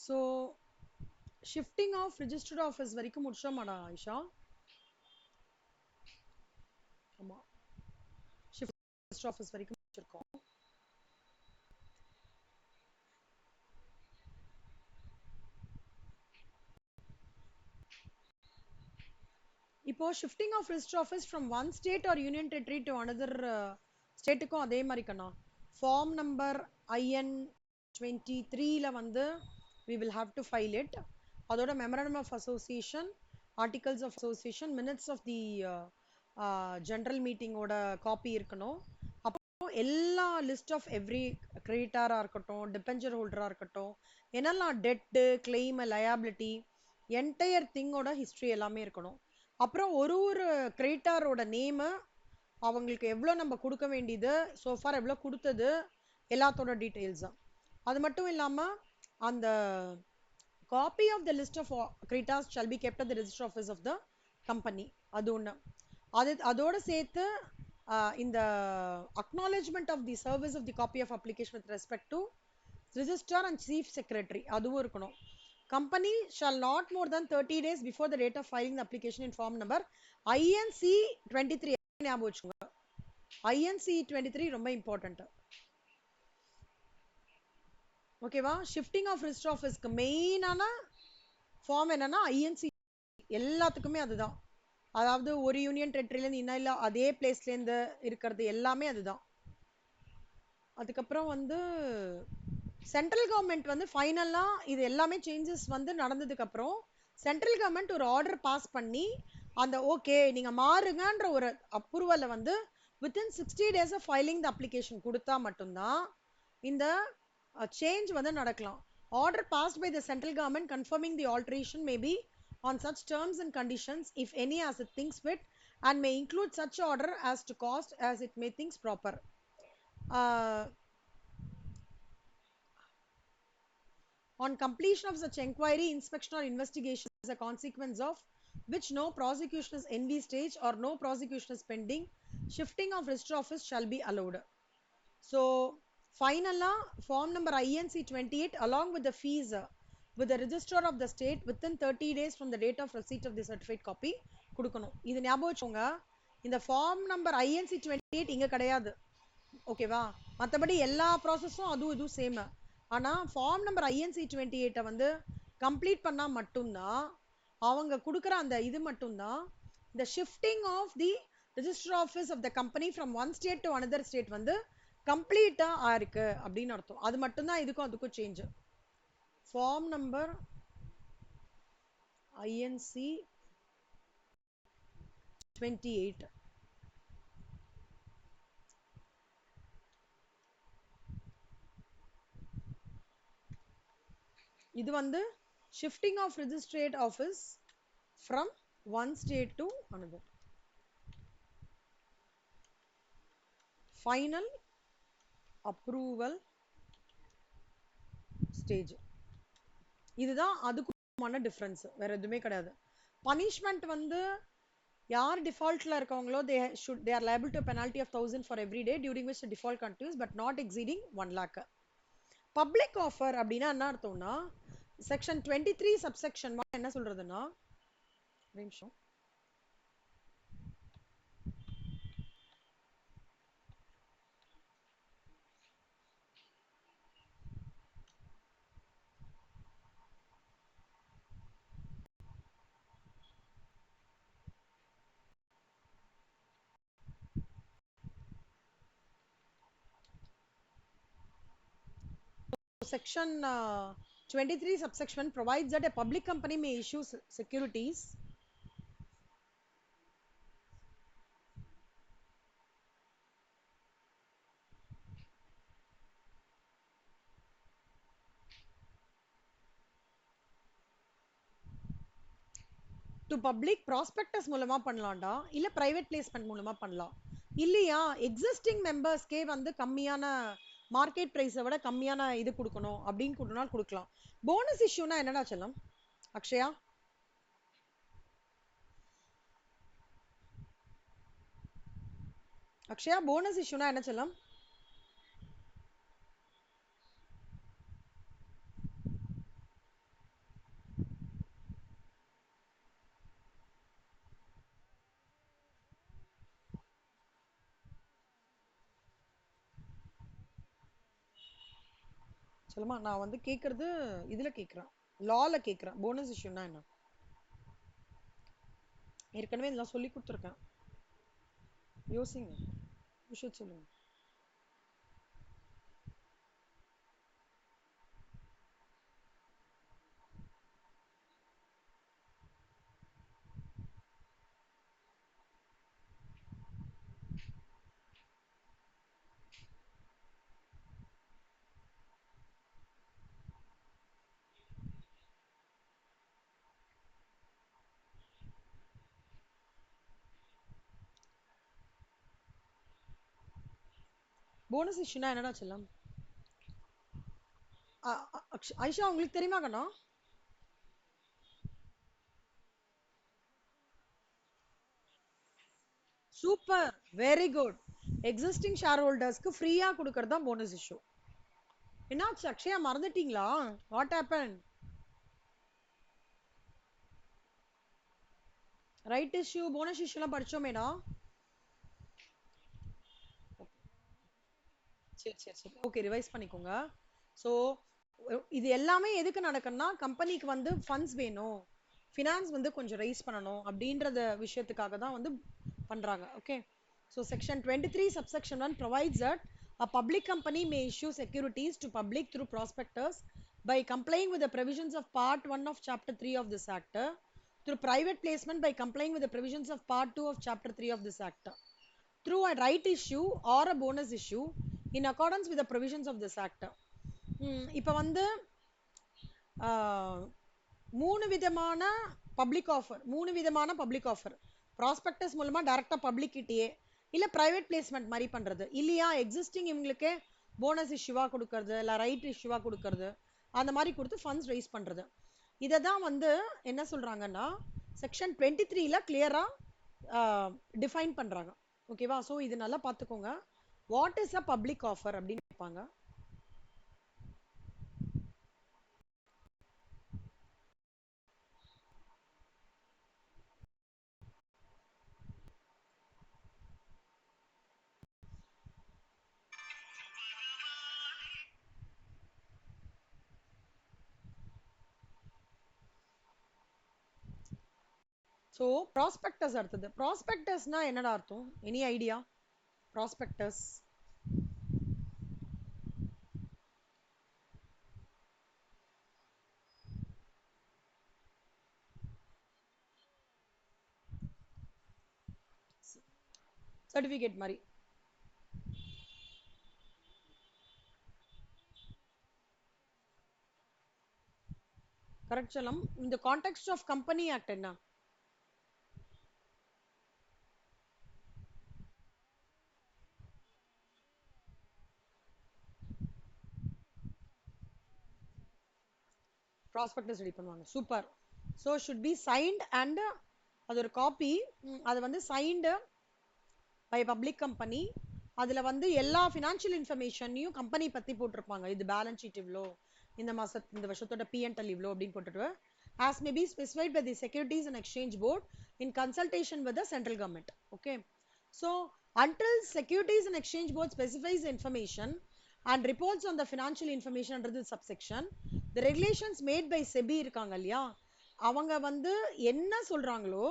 So shifting of registered office வரைக்கும் முடிச்சோமாடா ஆயிஷா? ஆமா, shift registered office வரைக்கும் முடிச்சிருக்கோம். இப்போ shifting of registered office from one state or union territory to another ஸ்டேட்டுக்கும் அதே மாதிரி கண்ணா. ஃபார்ம் நம்பர் IN 23 ல வந்து we will have to file it. அதோட memorandum of association, articles of association, minutes of the general meeting ஓட copy இருக்கணும். அப்புறம் எல்லா list of every கிரெடிட்டாரா இருக்கட்டும், டிபெஞ்சர் ஹோல்டரா இருக்கட்டும், என்னெல்லாம் டெட்டு, கிளைம், லயபிலிட்டி, என்டையர் திங்கோட ஹிஸ்ட்ரி எல்லாமே இருக்கணும். அப்புறம் ஒரு ஒரு கிரெடிட்டாரோட நேமு, அவங்களுக்கு எவ்வளோ நம்ம கொடுக்க வேண்டியது, சோஃபார் எவ்வளோ கொடுத்தது, எல்லாத்தோட டீட்டெயில்ஸ். அது மட்டும் இல்லாமல் அந்த copy of the list of creditors shall be kept at the register office of the company. அது ஒன்று. அதோட சேர்த்து இந்த acknowledgement of the service of the copy of application with respect to registrar and chief secretary அதுவும் இருக்கணும். Company shall not more than 30 days before the date of filing the application in form number INC 23 ஞாபகம் வச்சுக்கோங்க. INC 23 ரொம்ப important. ஓகேவா? Shifting of register ஆஃபீஸ்க்கு மெயினான form என்னன்னா INC. எல்லாத்துக்குமே அதுதான். அதாவது ஒரு யூனியன் டெரிட்டரியிலேருந்து இன்னும் இல்லை அதே பிளேஸ்லேருந்து இருக்கிறது எல்லாமே அதுதான். அதுக்கப்புறம் வந்து சென்ட்ரல் கவர்மெண்ட் வந்து ஃபைனலாக இது எல்லாமே சேஞ்சஸ் வந்து நடந்ததுக்கப்புறம் சென்ட்ரல் கவர்மெண்ட் ஒரு ஆர்டர் பாஸ் பண்ணி அந்த ஓகே நீங்கள் மாறுங்கன்ற ஒரு அப்ரூவலை வந்து within 60 days of filing the application கொடுத்தா மட்டும்தான் இந்த சேஞ்ச் வந்து நடக்கலாம். Order passed by the central government confirming the alteration may be on such terms and conditions if any as it thinks fit and may include such order as to cost as it may thinks proper. On completion of such inquiry, inspection or investigation as a consequence of which no prosecution is NV stage or no prosecution is pending, shifting of register office shall be allowed. So finally form number INC 28 along with the fees with the registrar of the state within 30 days from the date of receipt of the certified copy கொடுக்கணும். இது ஞாபகம் வச்சுக்கோங்க. இந்த form number INC 28 இங்க கிடையாது. ஓகேவா? மற்றபடி எல்லா ப்ராசஸும் அதுவும் இதுவும் சேம். ஆனால் ஃபார்ம் நம்பர் INC 28 வந்து கம்ப்ளீட் பண்ணால் மட்டும்தான் அவங்க கொடுக்குற அந்த இது மட்டும்தான் இந்த shifting of the register office of the company from one state to another state வந்து கம்ப்ளீட்டாக ஆயிருக்கு அப்படின்னு அர்த்தம். அது மட்டும்தான் இதுக்கும் அதுக்கும் சேஞ்சு. ஃபார்ம் நம்பர் INC 28 இது வந்து shifting of registered office from one state to another. Final approval stage. இதுதான் அதுக்குமான டிஃபரன்ஸ், வேற எதுவுமே கிடையாது. பனிஷ்மெண்ட் வந்து யார் டிஃபால்ட்ல இருக்கவங்களோ they are liable to a penalty of 1000 for every day during which the default continues but not exceeding 1 lakh. Public offer அப்படின்னா என்ன அர்த்தம்னா section 23 subsection என்ன சொல்றதுன்னா நிமிஷம் section 23 subsection provides that a public company may issue securities to public prospectus மூலமா பண்ணலாம்டா, இல்ல private placement மூலமா பண்ணலாம். இல்லையா எக்ஸிஸ்டிங் மெம்பர்ஸ்க்கே வந்து கம்மியான மார்க்கெட் பிரைஸை விட கம்மியான இது கொடுக்கணும் அப்படின்னு கொடுனாலும் கொடுக்கலாம். போனஸ் இஷ்யூனா என்னடா செல்லம்? அக்ஷயா அக்ஷயா போனஸ் இஷ்யூனா என்ன செல்லம்? சொல்லுமா, நான் வந்து கேக்குறது இதுல கேக்குறேன், லால கேக்குறேன். போனஸ் இஷ்யூனா என்ன? ஏற்கனவே இதெல்லாம் சொல்லி கொடுத்துருக்கேன். யோசிங்க, விஷயம் சொல்லுங்க. போனஸ் இஷ்யூனா என்னடா செல்லம்? ஐஷா உங்களுக்கு தெரியுமா கண்ணா? Super, very good. Existing share ஹோல்டர்ஸ்க்கு ஃப்ரீயா கொடுக்கறது தான் போனஸ் இஷ்யூ. என்னாச்சு அக்ஷயா, மறந்துட்டீங்களா? What happen? Right issue, bonus இஷ்யூலாம் படிச்சோமேடா. சரி சரி சரி, ஓகே, ரிவைஸ் பண்ணிக்கோங்க. ஸோ இது எல்லாமே எதுக்கு நடக்குன்னா, கம்பெனிக்கு வந்து ஃபண்ட்ஸ் வேணும், ஃபினான்ஸ் வந்து கொஞ்சம் ரைஸ் பண்ணணும் அப்படின்றத விஷயத்துக்காக தான் வந்து பண்றாங்க. Okay. So section 23 subsection 1 provides that a public company may issue securities to public through prospectus by complying with the provisions of part 1 of chapter 3 of this act, through private placement by complying with the provisions of part 2 of chapter 3 of this act, through a right issue or a bonus issue in accordance with the provisions of this act. இப்போ வந்து மூணு விதமான public offer, prospectus மூலமா டைரக்டா public கிட்டயே, இல்ல private placement மாதிரி பண்றது இல்லையா, எக்ஸிஸ்டிங் இவங்களுக்கு போனஸ் இஷ்யூவா கொடுக்கறது, இல்ல ரைட் இஷ்யூவா கொடுக்கறது, அந்த மாதிரி கொடுத்து ஃபண்ட்ஸ் ரைஸ் பண்றது. இதை தான் வந்து என்ன சொல்றாங்கன்னா செக்ஷன் 23ல கிளியரா டிஃபைன் பண்றாங்க. ஓகேவா? ஸோ இது நல்லா பார்த்துக்கோங்க. What is a public offer அப்படின்னு கேட்பாங்க. ஸோ ப்ராஸ்பெக்டஸ் அடுத்தது. ப்ராஸ்பெக்டஸ்னா என்னடா அர்த்தம்? Any idea? ப்ராஸ்பெக்டஸ் சர்டிஃபிகேட் மாதிரி. கரெக்ட் செல்லம். இந்த கான்டெக்ஸ்ட் ஆஃப் கம்பெனி ஆக்ட் என்ன? ப்ராஸ்பெக்டஸ் ரெடி பண்ணுவாங்க. Super. So should be signed and அது ஒரு காப்பி, அது வந்து சைன்டு பை பப்ளிக் கம்பெனி. அதுல வந்து எல்லா ஃபினான்ஷியல் இன்ஃபர்மேஷனையும் கம்பெனி பத்தி போட்டிருப்பாங்க. இது பேலன்ஸ் ஷீட் இவ்வளோ, இந்த வருஷத்தோட பிஎன்எல் இவ்வளோ அப்படின்னு போட்டுட்டு, as may be specified by the Securities and Exchange Board in consultation with the central government. Okay. So until Securities and Exchange Board specifies the information and reports on the financial information under the subsection, the regulations made by SEBI இருக்காங்க இல்லையா, அவங்க வந்து என்ன சொல்றாங்களோ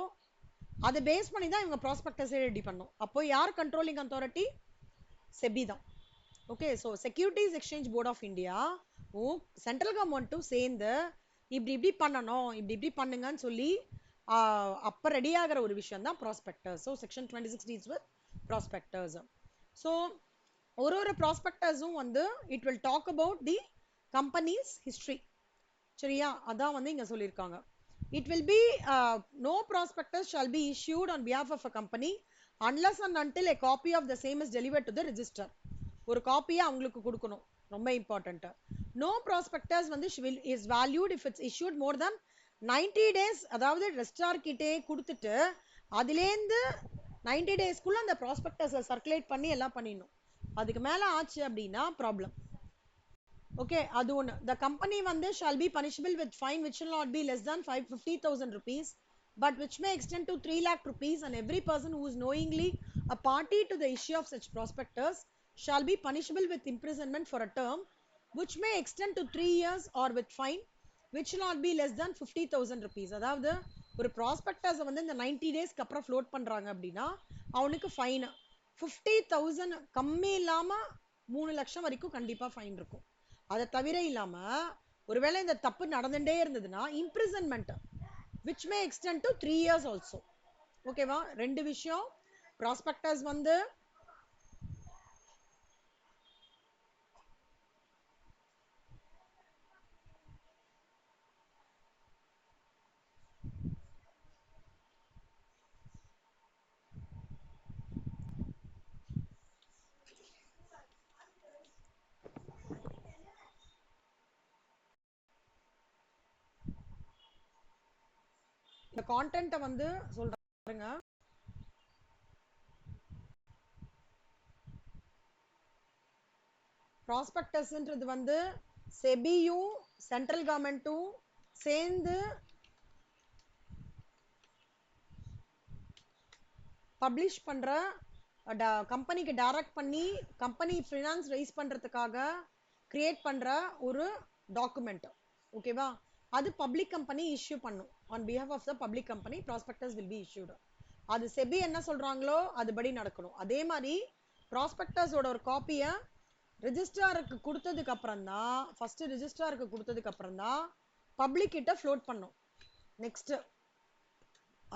அதை base பண்ணி தான் இவங்க ப்ராஸ்பெக்டஸே ரெடி பண்ணும். அப்போ யார் கண்ட்ரோலிங் அத்தாரிட்டி? செபி தான். Okay. So securities exchange board of India central கவர்மெண்ட்டும் சேர்ந்து இப்படி இப்படி பண்ணணும், இப்படி இப்படி பண்ணுங்கன்னு சொல்லி அப்போ ரெடி ஆகிற ஒரு விஷயம் தான் prospectus. So section 26 deals with prospectus. So ஒரு ப்ராஸ்பெக்டர்ஸும் வந்து it will talk about the company's history. சரியா? அதான் வந்து இங்க சொல்லியிருக்காங்க. It will be no prospectus shall be issued on behalf of a company unless and until a copy of the same is delivered to the register. ஒரு காப்பியை அவங்களுக்கு கொடுக்கணும், ரொம்ப இம்பார்ட்டன்ட். நோ ப்ராஸ்பெக்டஸ் வந்து is valued if it's issued more than 90 days. அதாவது registrar கிட்டே கொடுத்துட்டு அதுலேருந்து 90 டேஸ்க்குள்ள அந்த ப்ராஸ்பெக்டஸை சர்க்குலேட் பண்ணி எல்லாம் பண்ணிடணும். அதுக்கு மேல ஆச்சு அப்படின்னா ப்ராப்ளம். Okay, அது ஒன்று. The company வந்து shall be punishable with fine which shall not be less than 50,000 rupees but which may extend to 3 lakh rupees, and every person who is knowingly a party to the issue of such prospectus shall be punishable with imprisonment for a term which may extend to 3 years or with fine which will not be less than 50,000 rupees. அதாவது ஒரு prospectus வந்து இந்த 90 டேஸ்க்கு அப்புறம் float பண்றாங்க அப்படின்னா அவனுக்கு fine 50,000 கம்மி இல்லாம 3 லட்சம் வரைக்கும் கண்டிப்பா ஃபைன் இருக்கும். அதை தவிர இல்லாம ஒருவேளை இந்த தப்பு நடந்துட்டே இருந்ததுன்னா imprisonment which may extend to 3 years also. ஓகேவா? ரெண்டு விஷயம். ப்ராஸ்பெக்டஸ் வந்து இந்த கான்டென்ட்டை வந்து சொல்றாங்க. ப்ராஸ்பெக்டஸ்ன்றது வந்து செபியும் சென்ட்ரல் கவர்மெண்ட்டும் சேர்ந்து பப்ளிஷ் பண்ற கம்பெனிக்கு டைரக்ட் பண்ணி கம்பெனி ஃபினான்ஸ் ரைஸ் பண்றதுக்காக கிரியேட் பண்ற ஒரு டாக்குமெண்ட். ஓகேவா? அது பப்ளிக் கம்பெனி இஷ்யூ பண்ணும். On behalf of the public company prospectus will be issued. அது செபி என்ன சொல்றாங்களோ அதுபடி நடக்கணும். அதே மாதிரி ப்ராஸ்பெக்டஸோட ஒரு காப்பியை ரிஜிஸ்ட்ராருக்கு கொடுத்ததுக்கு அப்புறம் தான் ஃபர்ஸ்ட் ரிஜிஸ்ட்ராருக்கு கொடுத்ததுக்கு அப்புறம் தான் பப்ளிக் கிட்ட ஃப்ளோட் பண்ணும். நெக்ஸ்ட்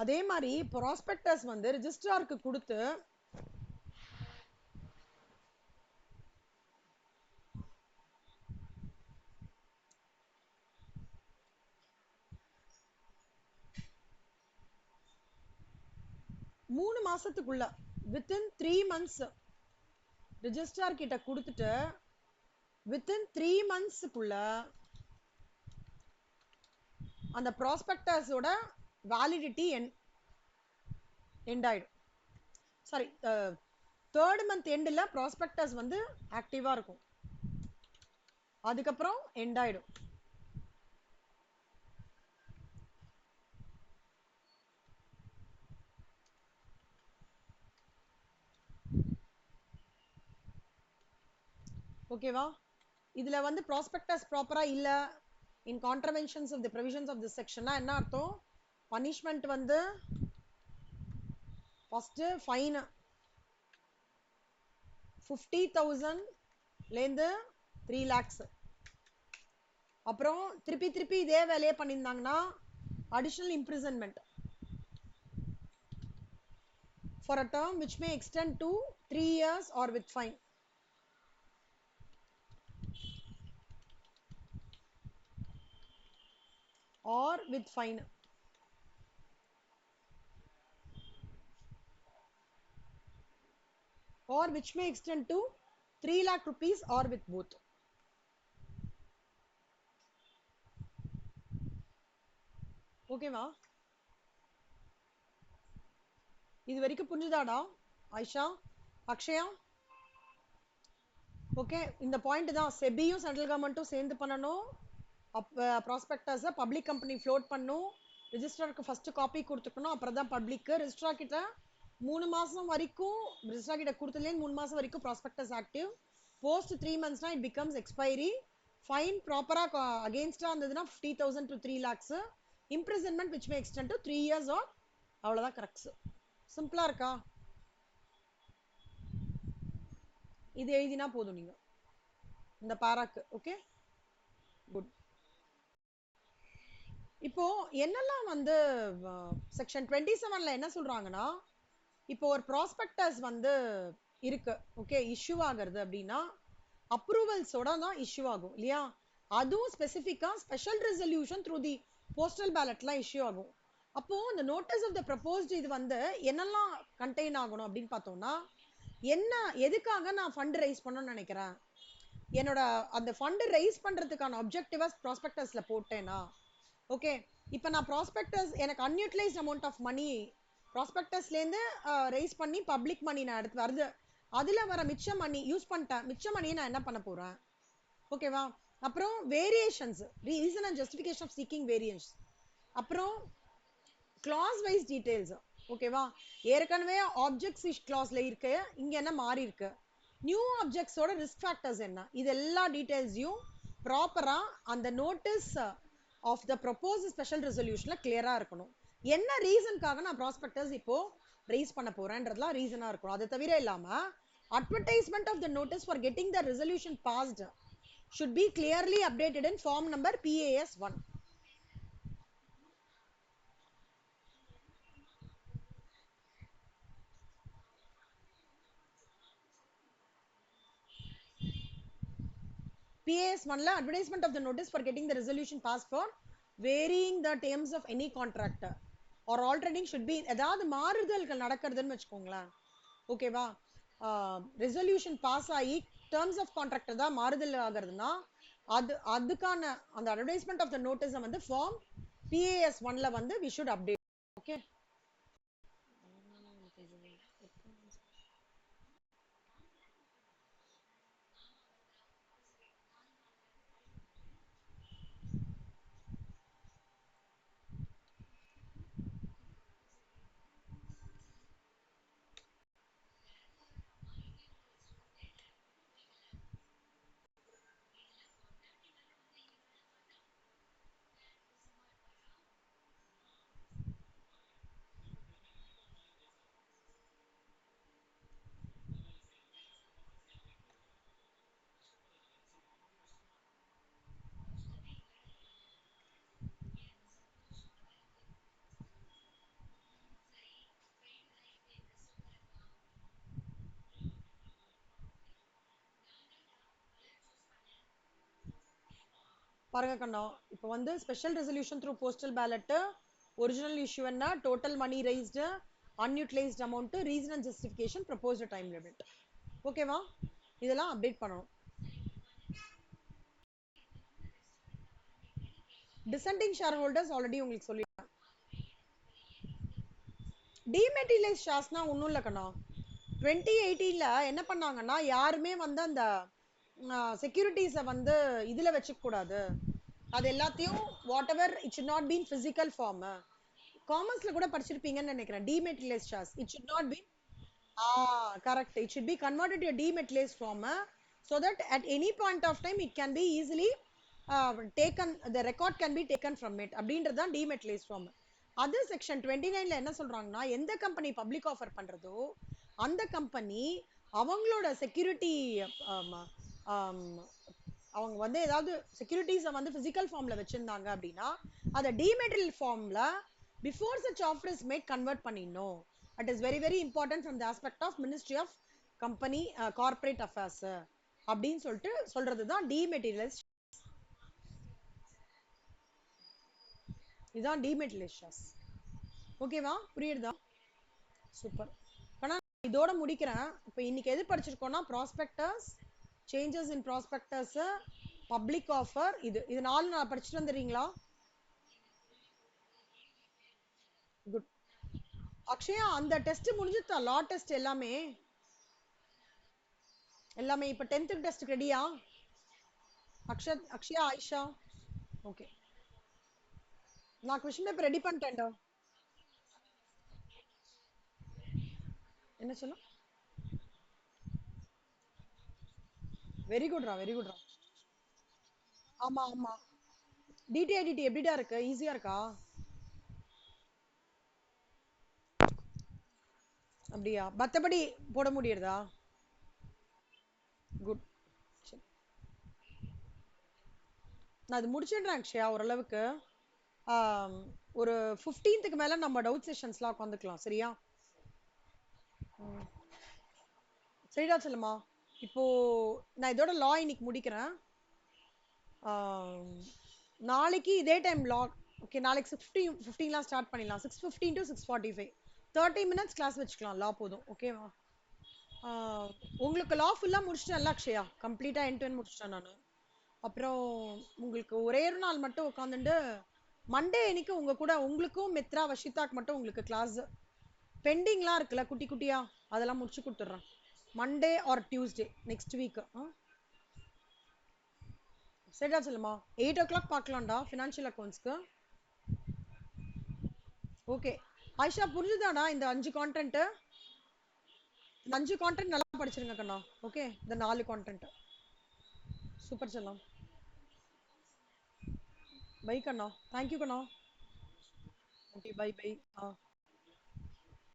அதே மாதிரி ப்ராஸ்பெக்டஸ் வந்து ரிஜிஸ்ட்ராருக்கு கொடுத்து மூணு மாசத்துக்குள்ள வித்தின் 3 months ரிஜிஸ்ட்ரார் கிட்ட கொடுத்துட்டு வித்தின் 3 monthsக்குள்ள அந்த ப்ராஸ்பெக்டஸோட வேலிடிட்டி எண்ட் ஆயிடும். சாரி, தேர்ட் மந்த் எண்டில் ப்ராஸ்பெக்டஸ் வந்து ஆக்டிவா இருக்கும். அதுக்கப்புறம் எண்ட் ஆயிடும். ஓகேவா? இதுல வந்து ப்ராஸ்பெக்டஸ் ப்ராப்பரா இல்ல in contraventions of the provisions of this செக்ஷன்னா என்ன அர்த்தம்? பனிஷ்மெண்ட் வந்து ஃபர்ஸ்ட் ஃபைன் 50,000 லேருந்து 3 lakhs. அப்புறம் திருப்பி திருப்பி இதே வேலையை பண்ணியிருந்தாங்கன்னா additional imprisonment for a term which may extend to 3 years or with fine. Or with fine. Or which may extend to 3 lakh rupees or with both. ஓகேவா? இது வரைக்கும் புரிஞ்சுதாடா ஆயிஷா, அக்ஷயா? ஓகே, இந்த பாயிண்ட் தான். செபியும் சென்ட்ரல் கவர்மெண்ட்டும் சேர்ந்து பண்ணணும். ப்ராஸ்பெக்டஸை பப்ளிக் கம்பெனி ஃப்ளோட் பண்ணும். ரிஜிஸ்டருக்கு first copy கொடுத்துக்கணும். அப்புறம் தான் பப்ளிக். ரிஜிஸ்ட்ரார் கிட்ட 3 மாசம் வரைக்கும் ரிஜிஸ்ட்ரார் கிட்ட கொடுத்ததுலேருந்து 3 மாசம் வரைக்கும் ப்ராஸ்பெக்டஸ் ஆக்டிவ். போஸ்ட் 3 monthsனா இட் பிகம்ஸ் எக்ஸ்பைரி. ஃபைன் ப்ராப்பரா அகேன்ஸ்டா இருந்ததுன்னா 50,000 to 3 lakhs. imprisonment which may extend to 3 years or அவ்வளவுதான். கரெக்ட். சிம்பிளா இருக்கா? இது எழுதினா போதும் நீங்க இந்த பாராக்கு. Okay, good. இப்போ என்னெல்லாம் வந்து செக்ஷன் 27ல என்ன சொல்றாங்கன்னா, இப்போ ஒரு ப்ராஸ்பெக்டஸ் வந்து இருக்கு, ஓகே, இஷ்யூ ஆகிறது அப்படின்னா அப்ரூவல்ஸோட தான் இஷ்யூ ஆகும் இல்லையா? அதுவும் ஸ்பெசிஃபிக்கா special resolution through the postal பேலட்லாம் இஷ்யூ ஆகும். அப்போ இந்த நோட்டீஸ் ஆஃப் த ப்ரப்போஸ்ட் இது வந்து என்னெல்லாம் கண்டெயின் ஆகணும் அப்படின்னு பார்த்தோம்னா, என்ன எதுக்காக நான் ஃபண்ட் ரைஸ் பண்ணணும்னு நினைக்கிறேன், என்னோட அந்த ஃபண்ட் ரைஸ் பண்றதுக்கான ஆப்ஜெக்டிவா ப்ராஸ்பெக்டஸ்ல போட்டேனா, ஓகே, இப்போ நான் ப்ராஸ்பெக்டஸ் எனக்கு அன்யூட்டிலைஸ்ட் அமௌண்ட் ஆஃப் மணி ப்ராஸ்பெக்டஸ்லேருந்து ரைஸ் பண்ணி பப்ளிக் மணி நான் எடுத்து வருது, அதுல வர மிச்ச மணி யூஸ் பண்ணிட்டேன், மிச்ச மணியை நான் என்ன பண்ண போறேன்? ஓகேவா? அப்புறம் variations, reason and justification of seeking variance, அப்புறம் கிளாஸ் வைஸ் டீடைல்ஸ். ஓகேவா? ஏற்கனவே ஆப்ஜெக்ட் கிளாஸ்ல இருக்கு, இங்க என்ன மாறி இருக்கு, நியூ ஆப்ஜெக்ட்ஸோட ரிஸ்க் ஃபேக்டர்ஸ் என்ன, இது எல்லா டீடைல்ஸையும் ப்ராப்பரா அந்த notice of the propose special ரெசல்யூஷன்ல கிளியரா இருக்கணும். என்ன ரீசனுக்காக நான் ப்ராஸ்பெக்டர்ஸ் இப்போ ரைஸ் பண்ண போறேன்றதுலாம் ரீசனா இருக்கும். அது தவிர இல்லாம advertisement of the notice for getting the resolution passed should be clearly updated in form number PAS 1. PAS 1 la advertisement of the notice for getting the resolution passed for varying the terms of any contractor or altering should be ஏதாவது மாறுதல்கள் நடக்கிறதுன்னு வெச்சுக்கோங்களேன். ஓகேவா, resolution pass ஆகி terms of contract தான் மாறுதல் ஆகிறதுனா அதுக்கான அந்த advertisement of the நோட்டீஸை வந்து ஃபார்ம் PAS 1ல வந்து we should update. ஓகே, பாருங்க கண்ணா, இப்போ வந்து special resolution through postal ballot, original issue என்ன, total money raised, unutilised amount, reason and justification, proposed time limit. ஓகேவா, இதெல்லாம் அப்டேட் பண்ணணும். டிசெண்டிங் ஷேர் ஹோல்டர்ஸ் ஆல்ரெடி உங்களுக்கு சொல்லி, டிமெட்டீரியலைஸ் ஷேர்ஸ்னா ஒன்றும் இல்லை கண்ணா. 2018ல என்ன பண்ணாங்கன்னா யாருமே வந்து அந்த செக்யூரிட்டிஸை வந்து இதுல வச்சுக்க கூடாது, அது எல்லாத்தையும் whatever it should not been physical form. காமர்ஸ்ல கூட படிச்சிருப்பீங்கன்னு நினைக்கிறேன், dematerialise shares it should not been correct, it should be converted to a dematerialized form so that at any point of time it can be easily taken, the record can be taken from it அப்படின்றது தான் dematerialized form. அது section 29ல என்ன சொல்றாங்கன்னா, எந்த company public offer பண்றதோ அந்த company அவங்களோட security அவங்க வந்து ஏதாவது செக்யூரிட்டிஸை வந்து பிசிக்கல் ஃபார்ம்ல வச்சிருந்தாங்க அப்படின்னா அதை டிமெட்டீரியல் ஃபார்ம்ல before such offer is made convert பண்ணிடணும். It is very very important from the aspect of Ministry of Company Corporate Affairs அப்படின்னு சொல்லிட்டு சொல்றதுதான் டிமெட்டீரியலைஸ். இதுதான் டிமெட்டீரியலைஸ் ஷேர்ஸ். ஓகேவா, புரியுதா? சூப்பர். ஆனா இதோட முடிக்கிறேன். இப்போ இன்னைக்கு எது படிச்சிருக்கோம்னா prospectus, changes in prospectus, public offer, இது நாலு நான் படிச்சுட்டு வந்துடுறீங்களா? குட். அக்ஷயா அந்த டெஸ்ட் முடிஞ்சுதா? லா டெஸ்ட் எல்லாமே எல்லாமே இப்போ 10th டெஸ்ட் ரெடியா? அக்ஷயா ஆயிஷா ஓகே, நான் क्वेश्चन பேப்பர் ரெடி பண்ணிட்டேன்டா. என்ன சொல்ல? வெரி குட்ரா, வெரி குட்ரா. ஆமா ஆமா, டிடிஐடிடி எப்படிடா இருக்கு? ஈஸியா இருக்கா? அப்படியா, மத்தபடி போட முடியறதா? குட். நான் அது முடிச்சிடுறேன் அக்ஷயா ஓரளவுக்கு. ஒரு 15க்கு மேல நம்ம டவுட் செஷன்ஸ்லாம் உட்காந்துக்கலாம், சரியா? சரிடா செல்லுமா, இப்போ நான் இதோட லா இன்னைக்கு முடிக்கிறேன். நாளைக்கு இதே டைம் லா. ஓகே, நாளைக்கு 6:15 ஸ்டார்ட் பண்ணிடலாம். 6:15 to 6:45 30 minutes கிளாஸ் வச்சுக்கலாம். லா போதும். ஓகேவா? உங்களுக்கு லா ஃபுல்லா முடிச்சிட்டேன் அக்ஷயா, கம்ப்ளீட்டா எண்ட் டு எண்ட் முடிச்சிட்டேன் நான். அப்புறம் உங்களுக்கு ஒரே ஒரு நாள் மட்டும் உட்காந்துட்டு மண்டே இன்னைக்கு உங்க கூட உங்களுக்கும் மித்ரா வஷிதாக்கு மட்டும் உங்களுக்கு கிளாஸ் பெண்டிங்லாம் இருக்குல்ல குட்டி குட்டியா, அதெல்லாம் முடிச்சு கொடுத்துட்றேன். Monday R Tuesday next week. சரிடா சொல்லுமா, 8 o'clock பார்க்கலாம்டா ஃபினான்ஷியல் அக்கௌண்ட்ஸ்க்கு. ஓகே ஆயிஷா, புரிஞ்சுதாடா இந்த 5 கான்டென்ட்? 5 கான்டென்ட் நல்லா படிச்சிருங்க கண்ணா. ஓகே, இந்த 4 கான்டென்ட். சூப்பர் செல்லம். பை கண்ணா. தேங்க்யூ கண்ணா. Okay, bye by.